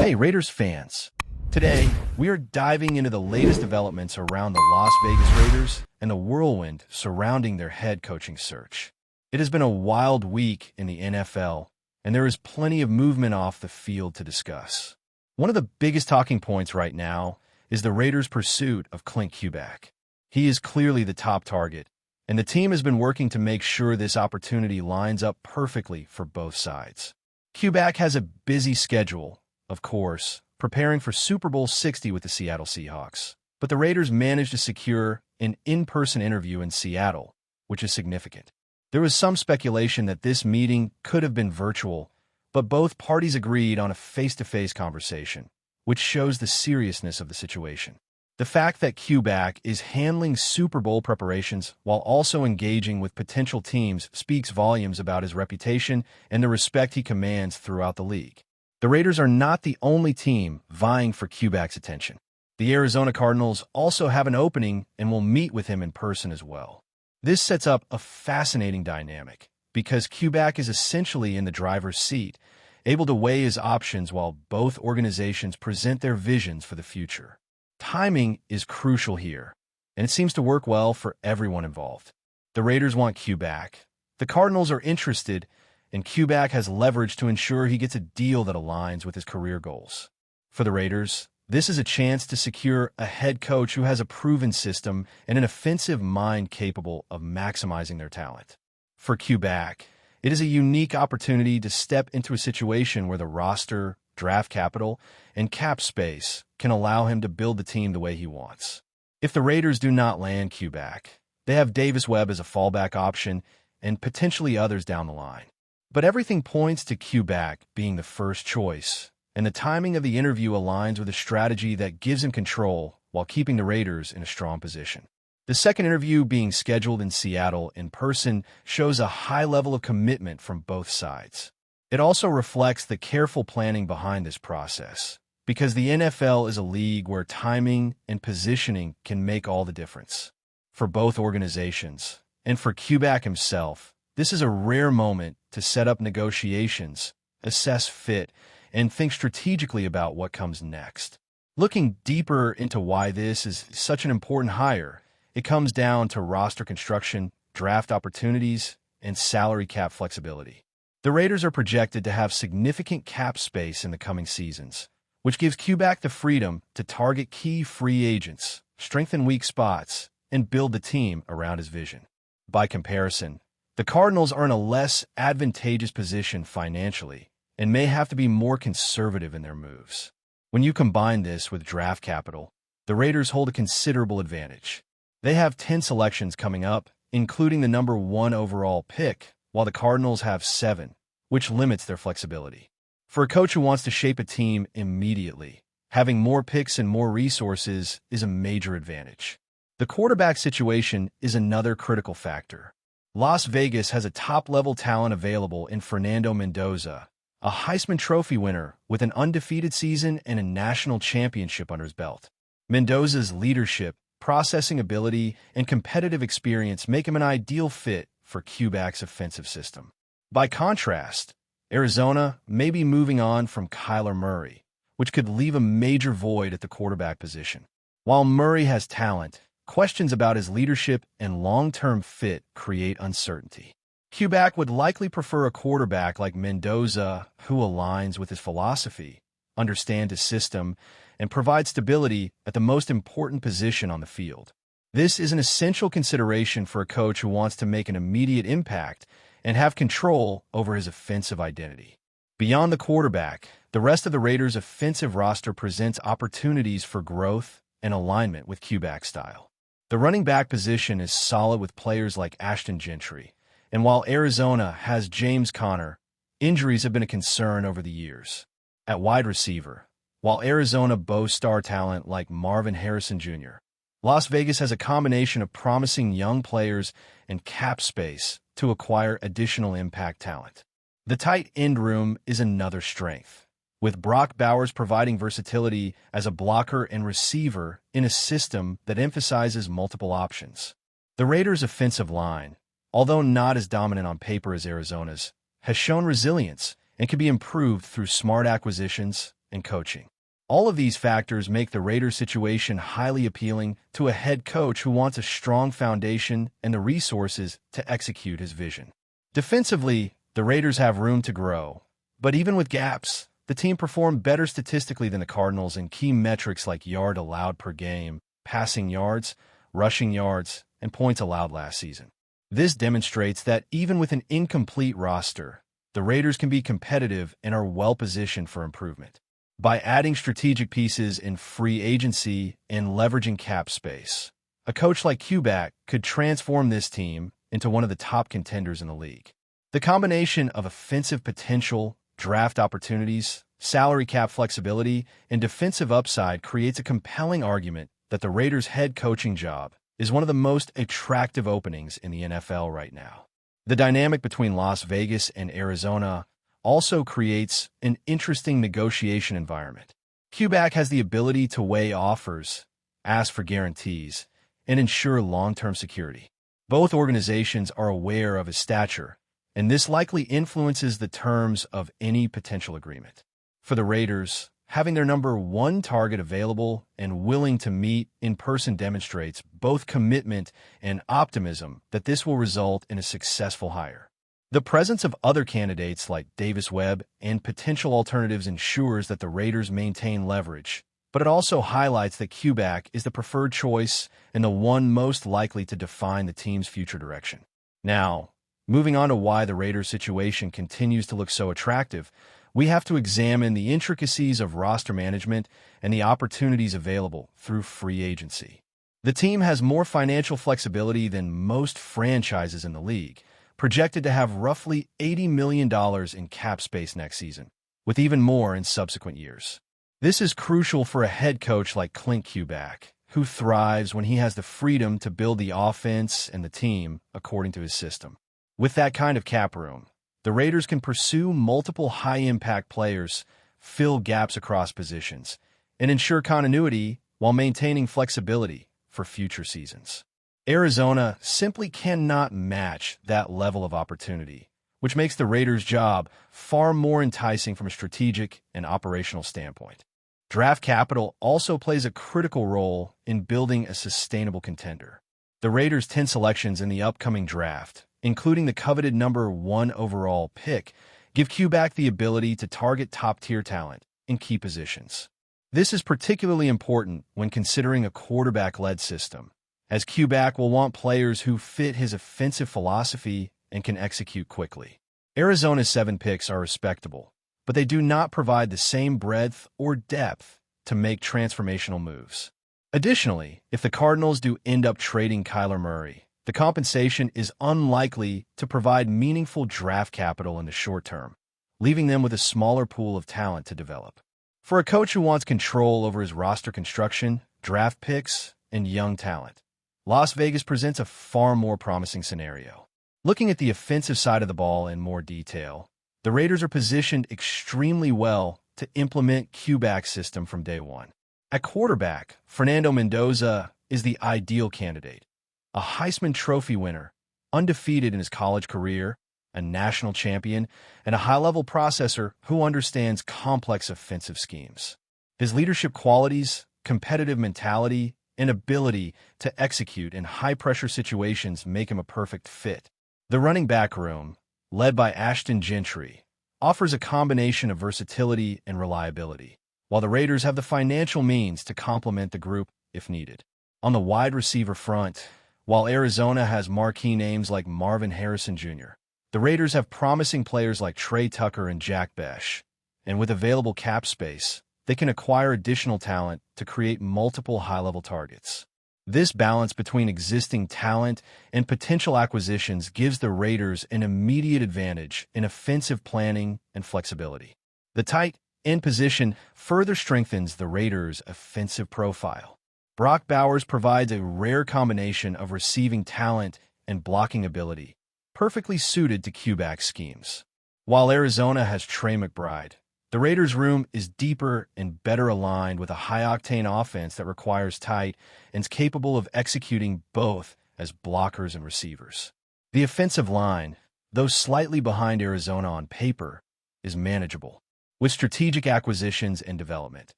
Hey, Raiders fans. Today, we are diving into the latest developments around the Las Vegas Raiders and the whirlwind surrounding their head coaching search. It has been a wild week in the NFL, and there is plenty of movement off the field to discuss. One of the biggest talking points right now is the Raiders' pursuit of Clint Kubiak. He is clearly the top target, and the team has been working to make sure this opportunity lines up perfectly for both sides. Kubiak has a busy schedule, of course, preparing for Super Bowl 60 with the Seattle Seahawks. But the Raiders managed to secure an in-person interview in Seattle, which is significant. There was some speculation that this meeting could have been virtual, but both parties agreed on a face-to-face conversation, which shows the seriousness of the situation. The fact that Kubiak is handling Super Bowl preparations while also engaging with potential teams speaks volumes about his reputation and the respect he commands throughout the league. The Raiders are not the only team vying for Kubiak's attention. The Arizona Cardinals also have an opening and will meet with him in person as well. This sets up a fascinating dynamic because Kubiak is essentially in the driver's seat, able to weigh his options while both organizations present their visions for the future. Timing is crucial here, and it seems to work well for everyone involved. The Raiders want Kubiak. The Cardinals are interested, and Kubiak has leverage to ensure he gets a deal that aligns with his career goals. For the Raiders, this is a chance to secure a head coach who has a proven system and an offensive mind capable of maximizing their talent. For Kubiak, it is a unique opportunity to step into a situation where the roster, draft capital, and cap space can allow him to build the team the way he wants. If the Raiders do not land Kubiak, they have Davis Webb as a fallback option and potentially others down the line. But everything points to Kubiak being the first choice, and the timing of the interview aligns with a strategy that gives him control while keeping the Raiders in a strong position. The second interview being scheduled in Seattle in person shows a high level of commitment from both sides. It also reflects the careful planning behind this process, because the NFL is a league where timing and positioning can make all the difference. For both organizations, and for Kubiak himself, this is a rare moment to set up negotiations, assess fit, and think strategically about what comes next. Looking deeper into why this is such an important hire, it comes down to roster construction, draft opportunities, and salary cap flexibility. The Raiders are projected to have significant cap space in the coming seasons, which gives Kubiak the freedom to target key free agents, strengthen weak spots, and build the team around his vision. By comparison, the Cardinals are in a less advantageous position financially and may have to be more conservative in their moves. When you combine this with draft capital, the Raiders hold a considerable advantage. They have 10 selections coming up, including the number 1 overall pick, while the Cardinals have 7, which limits their flexibility. For a coach who wants to shape a team immediately, having more picks and more resources is a major advantage. The quarterback situation is another critical factor. Las Vegas has a top-level talent available in Fernando Mendoza, a Heisman Trophy winner with an undefeated season and a national championship under his belt. Mendoza's leadership, processing ability, and competitive experience make him an ideal fit for Kubiak's offensive system. By contrast, Arizona may be moving on from Kyler Murray, which could leave a major void at the quarterback position. While Murray has talent, questions about his leadership and long-term fit create uncertainty. Kubiak would likely prefer a quarterback like Mendoza who aligns with his philosophy, understands his system, and provides stability at the most important position on the field. This is an essential consideration for a coach who wants to make an immediate impact and have control over his offensive identity. Beyond the quarterback, the rest of the Raiders' offensive roster presents opportunities for growth and alignment with Kubiak's style. The running back position is solid with players like Ashton Gentry, and while Arizona has James Conner, injuries have been a concern over the years. At wide receiver, while Arizona boasts star talent like Marvin Harrison Jr., Las Vegas has a combination of promising young players and cap space to acquire additional impact talent. The tight end room is another strength, with Brock Bowers providing versatility as a blocker and receiver in a system that emphasizes multiple options. The Raiders' offensive line, although not as dominant on paper as Arizona's, has shown resilience and can be improved through smart acquisitions, and coaching. All of these factors make the Raiders' situation highly appealing to a head coach who wants a strong foundation and the resources to execute his vision. Defensively, the Raiders have room to grow, but even with gaps, the team performed better statistically than the Cardinals in key metrics like yard allowed per game, passing yards, rushing yards, and points allowed last season. This demonstrates that even with an incomplete roster, the Raiders can be competitive and are well-positioned for improvement. By adding strategic pieces in free agency and leveraging cap space, a coach like Kubiak could transform this team into one of the top contenders in the league. The combination of offensive potential, draft opportunities, salary cap flexibility, and defensive upside creates a compelling argument that the Raiders' head coaching job is one of the most attractive openings in the NFL right now. The dynamic between Las Vegas and Arizona also creates an interesting negotiation environment. Kubiak has the ability to weigh offers, ask for guarantees, and ensure long-term security. Both organizations are aware of his stature, and this likely influences the terms of any potential agreement. For the Raiders, having their number one target available and willing to meet in person demonstrates both commitment and optimism that this will result in a successful hire. The presence of other candidates like Davis Webb and potential alternatives ensures that the Raiders maintain leverage, but it also highlights that Kubiak is the preferred choice and the one most likely to define the team's future direction. Now, moving on to why the Raiders' situation continues to look so attractive, we have to examine the intricacies of roster management and the opportunities available through free agency. The team has more financial flexibility than most franchises in the league, projected to have roughly $80 million in cap space next season, with even more in subsequent years. This is crucial for a head coach like Clint Kubiak, who thrives when he has the freedom to build the offense and the team according to his system. With that kind of cap room, the Raiders can pursue multiple high-impact players, fill gaps across positions, and ensure continuity while maintaining flexibility for future seasons. Arizona simply cannot match that level of opportunity, which makes the Raiders' job far more enticing from a strategic and operational standpoint. Draft capital also plays a critical role in building a sustainable contender. The Raiders' 10 selections in the upcoming draft, including the coveted number 1 overall pick, give Kubiak the ability to target top-tier talent in key positions. This is particularly important when considering a quarterback-led system, as Kubiak will want players who fit his offensive philosophy and can execute quickly. Arizona's 7 picks are respectable, but they do not provide the same breadth or depth to make transformational moves. Additionally, if the Cardinals do end up trading Kyler Murray, the compensation is unlikely to provide meaningful draft capital in the short term, leaving them with a smaller pool of talent to develop. For a coach who wants control over his roster construction, draft picks, and young talent, Las Vegas presents a far more promising scenario. Looking at the offensive side of the ball in more detail, the Raiders are positioned extremely well to implement Kubiak's system from day one. At quarterback, Fernando Mendoza is the ideal candidate. A Heisman Trophy winner, undefeated in his college career, a national champion, and a high-level processor who understands complex offensive schemes. His leadership qualities, competitive mentality, and ability to execute in high-pressure situations make him a perfect fit. The running back room, led by Ashton Gentry, offers a combination of versatility and reliability, while the Raiders have the financial means to complement the group if needed. On the wide receiver front, while Arizona has marquee names like Marvin Harrison Jr., the Raiders have promising players like Trey Tucker and Jack Besh, and with available cap space, they can acquire additional talent to create multiple high-level targets. This balance between existing talent and potential acquisitions gives the Raiders an immediate advantage in offensive planning and flexibility. The tight end position further strengthens the Raiders' offensive profile. Brock Bowers provides a rare combination of receiving talent and blocking ability, perfectly suited to Kubiak's schemes. While Arizona has Trey McBride, the Raiders' room is deeper and better aligned with a high-octane offense that requires tight ends capable of executing both as blockers and receivers. The offensive line, though slightly behind Arizona on paper, is manageable. with strategic acquisitions and development,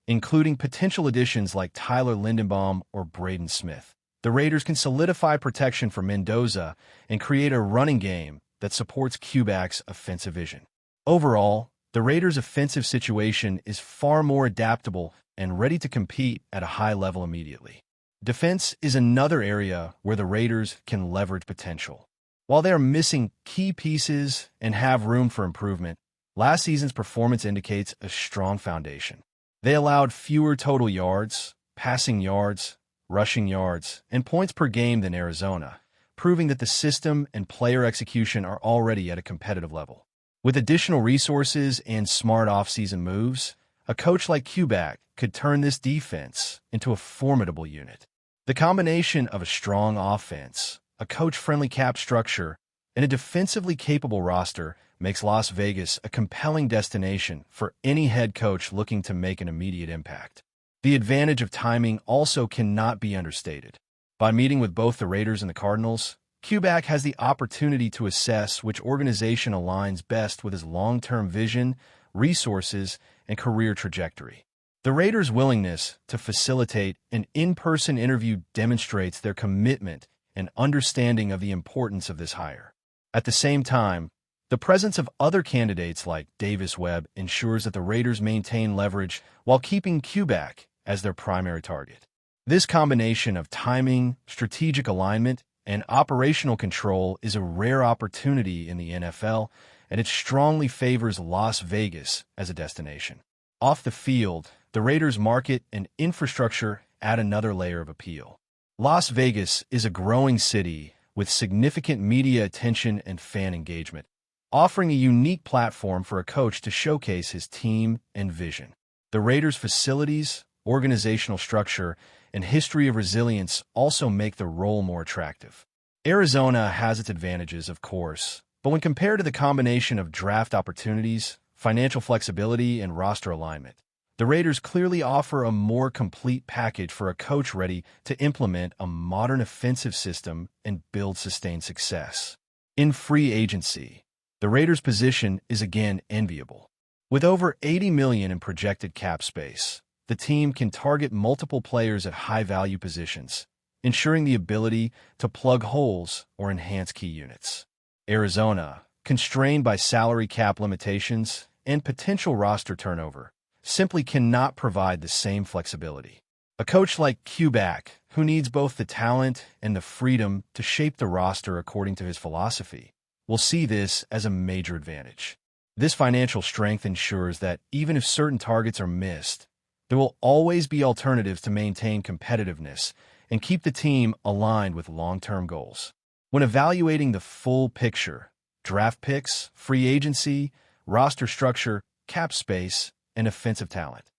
including potential additions like Tyler Lindenbaum or Braden Smith. The Raiders can solidify protection for Mendoza and create a running game that supports Q-back's offensive vision. Overall, the Raiders' offensive situation is far more adaptable and ready to compete at a high level immediately. Defense is another area where the Raiders can leverage potential. While they are missing key pieces and have room for improvement, last season's performance indicates a strong foundation. They allowed fewer total yards, passing yards, rushing yards, and points per game than Arizona, proving that the system and player execution are already at a competitive level. With additional resources and smart offseason moves, a coach like Q-back could turn this defense into a formidable unit. The combination of a strong offense, a coach-friendly cap structure, and a defensively capable roster makes Las Vegas a compelling destination for any head coach looking to make an immediate impact. The advantage of timing also cannot be understated. By meeting with both the Raiders and the Cardinals, Q-back has the opportunity to assess which organization aligns best with his long-term vision, resources, and career trajectory. The Raiders' willingness to facilitate an in-person interview demonstrates their commitment and understanding of the importance of this hire. At the same time, the presence of other candidates like Davis Webb ensures that the Raiders maintain leverage while keeping Q-back as their primary target. This combination of timing, strategic alignment, and operational control is a rare opportunity in the NFL, and it strongly favors Las Vegas as a destination. Off the field, the Raiders' market and infrastructure add another layer of appeal. Las Vegas is a growing city with significant media attention and fan engagement, offering a unique platform for a coach to showcase his team and vision. The Raiders' facilities, organizational structure, and history of resilience also make the role more attractive. Arizona has its advantages, of course, but when compared to the combination of draft opportunities, financial flexibility, and roster alignment, the Raiders clearly offer a more complete package for a coach ready to implement a modern offensive system and build sustained success. In free agency, the Raiders' position is again enviable. With over $80 million in projected cap space, the team can target multiple players at high-value positions, ensuring the ability to plug holes or enhance key units. Arizona, constrained by salary cap limitations and potential roster turnover, simply cannot provide the same flexibility. A coach like Q-back, who needs both the talent and the freedom to shape the roster according to his philosophy, will see this as a major advantage. This financial strength ensures that even if certain targets are missed, there will always be alternatives to maintain competitiveness and keep the team aligned with long-term goals. When evaluating the full picture, draft picks, free agency, roster structure, cap space, and offensive talent,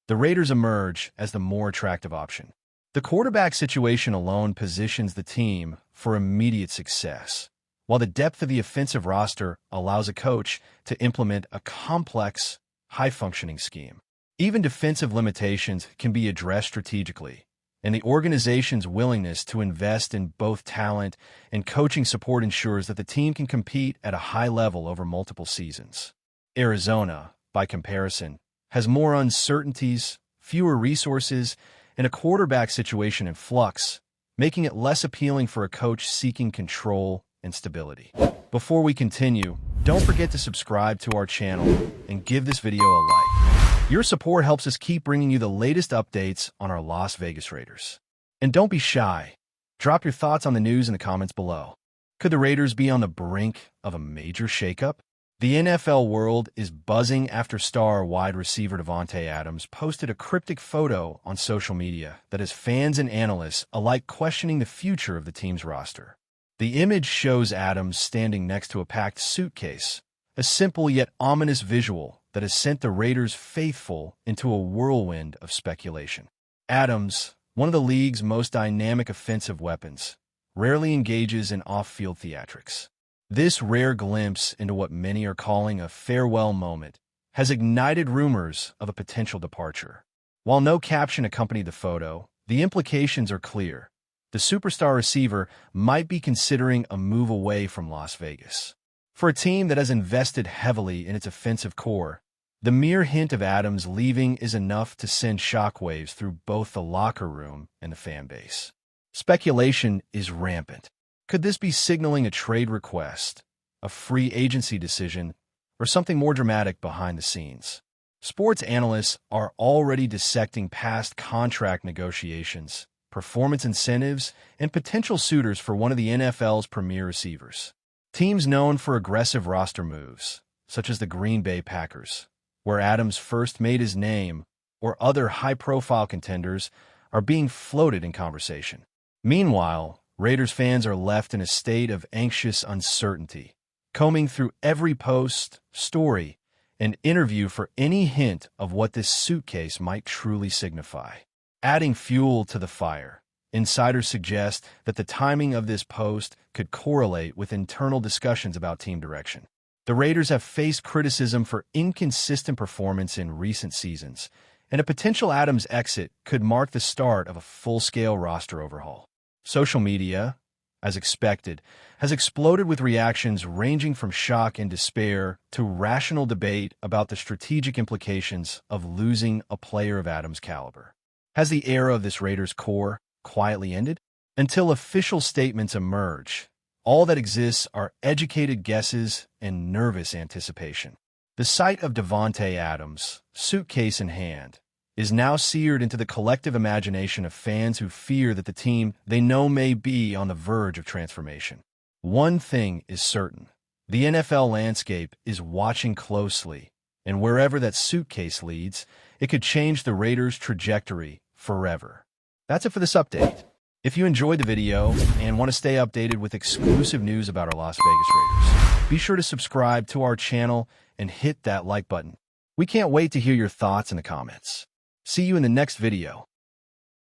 the Raiders emerge as the more attractive option. The quarterback situation alone positions the team for immediate success, while the depth of the offensive roster allows a coach to implement a complex, high-functioning scheme. Even defensive limitations can be addressed strategically, and the organization's willingness to invest in both talent and coaching support ensures that the team can compete at a high level over multiple seasons. Arizona, by comparison, has more uncertainties, fewer resources, and a quarterback situation in flux, making it less appealing for a coach seeking control and stability. Before we continue, don't forget to subscribe to our channel and give this video a like. Your support helps us keep bringing you the latest updates on our Las Vegas Raiders. And don't be shy. Drop your thoughts on the news in the comments below. Could the Raiders be on the brink of a major shakeup? The NFL world is buzzing after star wide receiver DAVANTE Adams posted a cryptic photo on social media that has fans and analysts alike questioning the future of the team's roster. The image shows Adams standing next to a packed suitcase, a simple yet ominous visual that has sent the Raiders faithful into a whirlwind of speculation. Adams, one of the league's most dynamic offensive weapons, rarely engages in off-field theatrics. This rare glimpse into what many are calling a farewell moment has ignited rumors of a potential departure. While no caption accompanied the photo, the implications are clear. The superstar receiver might be considering a move away from Las Vegas. For a team that has invested heavily in its offensive core, The mere hint of Adams leaving is enough to send shockwaves through both the locker room and the fan base. Speculation is rampant. Could this be signaling a trade request, a free agency decision, or something more dramatic behind the scenes? Sports analysts are already dissecting past contract negotiations, performance incentives, and potential suitors for one of the NFL's premier receivers. Teams known for aggressive roster moves, such as the Green Bay Packers, where Adams first made his name, or other high-profile contenders, are being floated in conversation. Meanwhile, Raiders fans are left in a state of anxious uncertainty, combing through every post, story, and interview for any hint of what this suitcase might truly signify. Adding fuel to the fire, insiders suggest that the timing of this post could correlate with internal discussions about team direction. The Raiders have faced criticism for inconsistent performance in recent seasons, and a potential Adams exit could mark the start of a full-scale roster overhaul. Social media, as expected, has exploded with reactions ranging from shock and despair to rational debate about the strategic implications of losing a player of Adams' caliber. Has the era of this Raiders core quietly ended? Until official statements emerge, all that exists are educated guesses and nervous anticipation. The sight of DAVANTE Adams, suitcase in hand, is now seared into the collective imagination of fans who fear that the team they know may be on the verge of transformation. One thing is certain: the NFL landscape is watching closely, and wherever that suitcase leads, it could change the Raiders' trajectory forever. That's it for this update. If you enjoyed the video and want to stay updated with exclusive news about our Las Vegas Raiders, be sure to subscribe to our channel and hit that like button. We can't wait to hear your thoughts in the comments. See you in the next video.